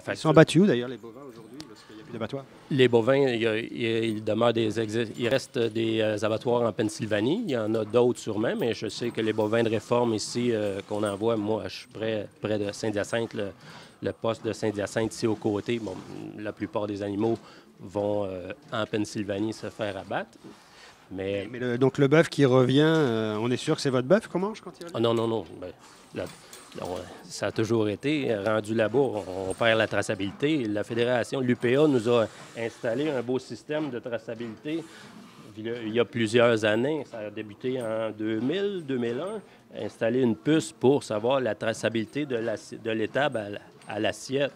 Ils sont abattus où d'ailleurs, les bovins aujourd'hui, parce qu'il n'y a plus d'abattoirs? Les bovins, il demeure il reste des abattoirs en Pennsylvanie. Il y en a d'autres sûrement, mais je sais que les bovins de réforme ici qu'on envoie, moi, je suis près de Saint-Hyacinthe, le poste de Saint-Hyacinthe ici aux côtés. Bon, la plupart des animaux vont en Pennsylvanie se faire abattre. Donc le bœuf qui revient, on est sûr que c'est votre bœuf qu'on mange quand il revient? Ah non, non, non. Ça a toujours été. Rendu là-bas, on perd la traçabilité. La Fédération, l'UPA, nous a installé un beau système de traçabilité il y a plusieurs années. Ça a débuté en 2000, 2001. Installer une puce pour savoir la traçabilité de l'étable à l'assiette.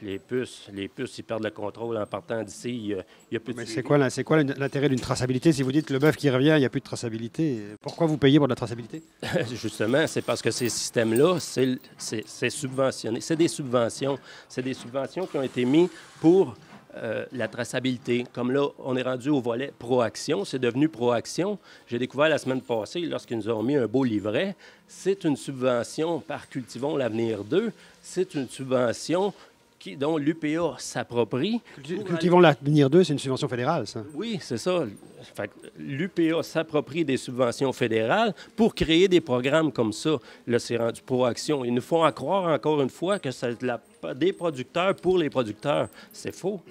Les puces, ils perdent le contrôle en partant d'ici. Il y a plus de... Mais c'est quoi l'intérêt d'une traçabilité? Si vous dites que le bœuf qui revient, il n'y a plus de traçabilité, pourquoi vous payez pour de la traçabilité? Justement, c'est parce que ces systèmes-là, c'est subventionné. C'est des subventions. C'est des subventions qui ont été mises pour la traçabilité. Comme là, on est rendu au volet Proaction. C'est devenu Proaction. J'ai découvert la semaine passée, lorsqu'ils nous ont mis un beau livret, c'est une subvention par Cultivons l'avenir 2. C'est une subvention dont l'UPA s'approprie. Cultivons l'avenir 2, c'est une subvention fédérale, ça? Oui, c'est ça. L'UPA s'approprie des subventions fédérales pour créer des programmes comme ça. Là, c'est rendu Proaction. Ils nous font croire encore une fois que c'est des producteurs pour les producteurs. C'est faux.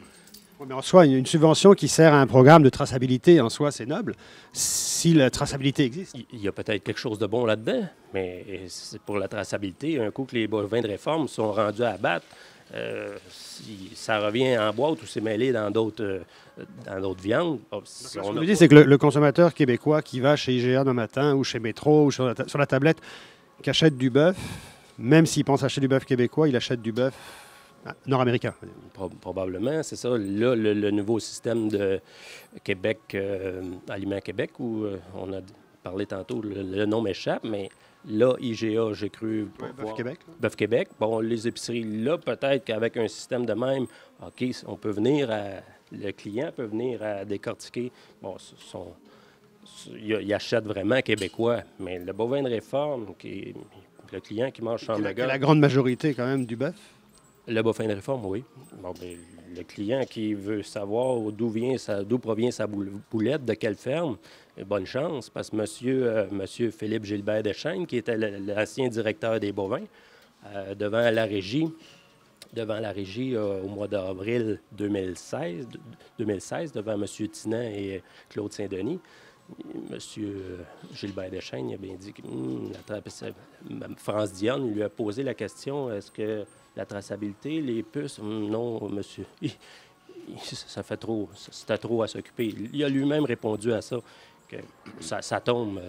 Oui, mais en soi, une subvention qui sert à un programme de traçabilité, en soi, c'est noble, si la traçabilité existe. Il y a peut-être quelque chose de bon là-dedans, mais c'est pour la traçabilité. Un coup que les bovins de réforme sont rendus à abattre, ça revient en boîte ou c'est mêlé dans d'autres viandes. Ce que je veux dire, c'est que le consommateur québécois qui va chez IGA demain matin ou chez Métro ou sur la tablette, qui achète du bœuf, même s'il pense acheter du bœuf québécois, il achète du bœuf nord-américain. Probablement, c'est ça. Là, le nouveau système de Québec, Aliments Québec, où on a parlé tantôt, le nom m'échappe, mais là, IGA, j'ai cru... Bœuf Québec. Bœuf Québec. Bon, les épiceries, là, peut-être qu'avec un système de même, OK, on peut venir le client peut venir à décortiquer. Bon, il achète vraiment québécois, mais le bovin de réforme, le client qui mange sans C'est la grande majorité, quand même, du bœuf. Le bovin de réforme, oui. Bon, bien, le client qui veut savoir d'où provient sa boulette, de quelle ferme, bonne chance, parce que monsieur Philippe Gilbert Deschênes, qui était l'ancien directeur des bovins, devant la régie au mois d'avril 2016, devant M. Tinan et Claude Saint-Denis, M. Gilbert Deschênes a bien dit que France Dionne lui a posé la question, est-ce que la traçabilité, les puces, non, monsieur, c'était trop à s'occuper. Il a lui-même répondu à ça, que ça tombe.